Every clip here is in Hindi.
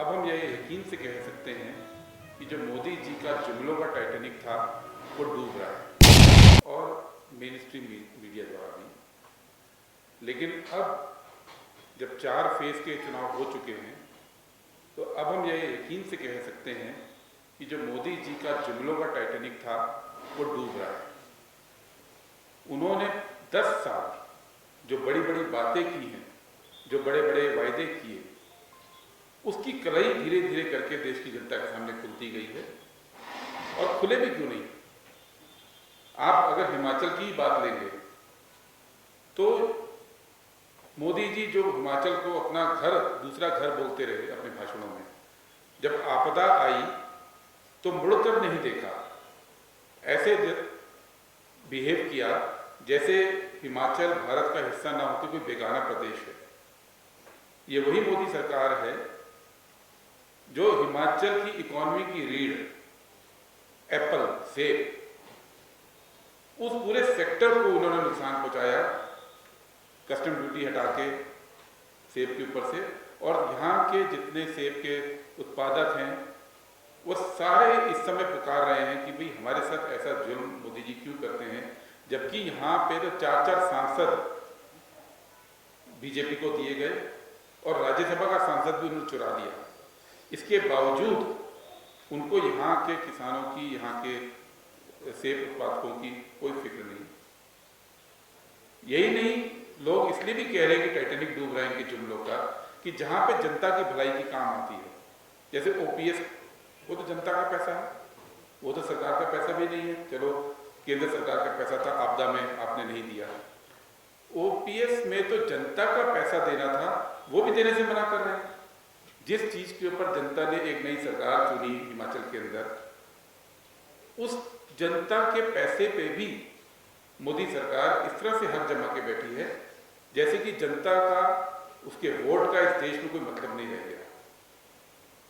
अब हम ये यकीन से कह सकते हैं कि जो मोदी जी का जुमलों का टाइटैनिक था वो डूब रहा है, और मेन स्ट्रीम मीडिया द्वारा भी। लेकिन अब जब 4 फेज के चुनाव हो चुके हैं तो अब हम ये यकीन से कह सकते हैं कि जो मोदी जी का जुमलों का टाइटैनिक था वो डूब रहा है। उन्होंने 10 साल जो बड़ी बड़ी बातें की हैं, जो बड़े बड़े वायदे किए, उसकी कलई धीरे धीरे करके देश की जनता के सामने खुलती गई है। और खुले भी क्यों नहीं, आप अगर हिमाचल की बात लेंगे तो मोदी जी जो हिमाचल को अपना घर, दूसरा घर बोलते रहे अपने भाषणों में, जब आपदा आई तो मुड़कर नहीं देखा, ऐसे बिहेव किया जैसे हिमाचल भारत का हिस्सा ना होते कोई बेगाना प्रदेश है। ये वही मोदी सरकार है जो हिमाचल की इकोनॉमी की रीढ़, एप्पल, सेब, उस पूरे सेक्टर को उन्होंने नुकसान पहुंचाया कस्टम ड्यूटी हटा के सेब के ऊपर से। और यहाँ के जितने सेब के उत्पादक हैं वो सारे इस समय पुकार रहे हैं कि भाई हमारे साथ ऐसा जुल्म मोदी जी क्यों करते हैं, जबकि यहाँ पे तो 4-4 सांसद बीजेपी को दिए गए और राज्यसभा का सांसद भी उन्होंने चुरा लिया। इसके बावजूद उनको यहाँ के किसानों की, यहाँ के सेब उत्पादकों की कोई फिक्र नहीं। यही नहीं, लोग इसलिए भी कह रहे हैं कि टाइटैनिक डूब रहे हैं इनके जुमलों का, कि जहाँ पे जनता की भलाई की काम आती है, जैसे ओपीएस, वो तो जनता का पैसा है, वो तो सरकार का पैसा भी नहीं है। चलो केंद्र सरकार का पैसा था, आपदा में आपने नहीं दिया। ओपीएस में तो जनता का पैसा देना था, वो भी देने से मना कर रहे हैं। जिस चीज के ऊपर जनता ने एक नई सरकार चुनी हिमाचल के अंदर, उस जनता के पैसे पे भी मोदी सरकार इस तरह से हक जमा के बैठी है जैसे कि जनता का, उसके वोट का इस देश में कोई मतलब नहीं रह गया।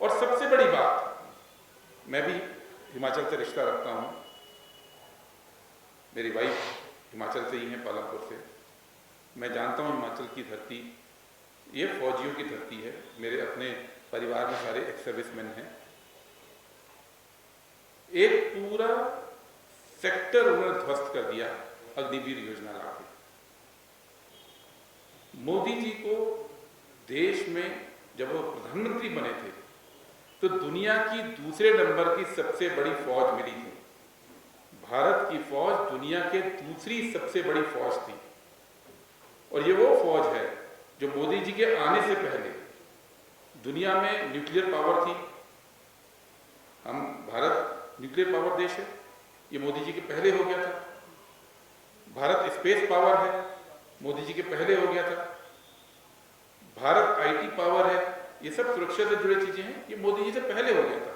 और सबसे बड़ी बात, मैं भी हिमाचल से रिश्ता रखता हूं, मेरी वाइफ हिमाचल से ही है, पालमपुर से। मैं जानता हूं हिमाचल की धरती ये फौजियों की धरती है। मेरे अपने परिवार में सारे एक्स सर्विसमैन हैं। एक पूरा सेक्टर उन्होंने ध्वस्त कर दिया अग्निवीर योजना लाके। मोदी जी को देश में जब वो प्रधानमंत्री बने थे तो दुनिया की दूसरे नंबर की सबसे बड़ी फौज मिली थी। भारत की फौज दुनिया के दूसरी सबसे बड़ी फौज थी। और ये वो फौज है जो मोदी जी के आने से पहले दुनिया में न्यूक्लियर पावर थी। हम, भारत न्यूक्लियर पावर देश है, ये मोदी जी के पहले हो गया था। भारत स्पेस पावर है, मोदी जी के पहले हो गया था। भारत आईटी पावर है, ये सब सुरक्षा से जुड़ी चीजें हैं, ये मोदी जी से पहले हो गया था।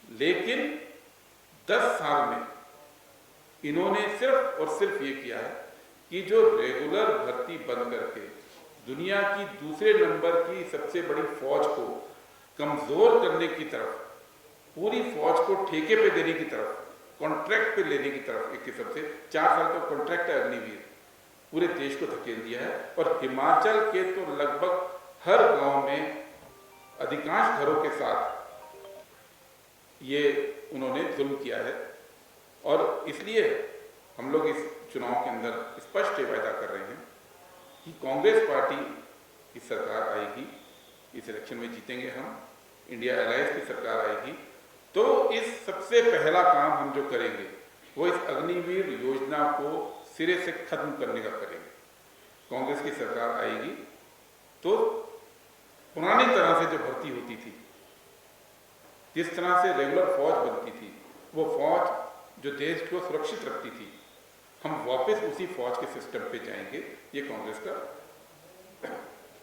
लेकिन 10 साल में इन्होंने सिर्फ और सिर्फ ये किया है कि जो रेगुलर भर्ती बंद करके दुनिया की दूसरे नंबर की सबसे बड़ी फौज को कमजोर करने की तरफ, पूरी फौज को ठेके पे देने की तरफ, कॉन्ट्रैक्ट पे लेने की तरफ, एक किस्म से 4 साल का कॉन्ट्रैक्ट है अग्निवीर, पूरे देश को धकेल दिया है। और हिमाचल के तो लगभग हर गांव में, अधिकांश घरों के साथ ये उन्होंने जुल्म किया है। और इसलिए हम लोग इस चुनाव के अंदर स्पष्ट वायदा कर रहे हैं कि कांग्रेस पार्टी की सरकार आएगी, इस इलेक्शन में जीतेंगे हम, इंडिया अलायंस की सरकार आएगी, तो इस सबसे पहला काम हम जो करेंगे वो इस अग्निवीर योजना को सिरे से खत्म करने का करेंगे। कांग्रेस की सरकार आएगी तो पुरानी तरह से जो भर्ती होती थी, जिस तरह से रेगुलर फौज बनती थी, वो फौज जो देश को सुरक्षित रखती थी, हम वापस उसी फौज के सिस्टम पे जाएंगे। ये कांग्रेस का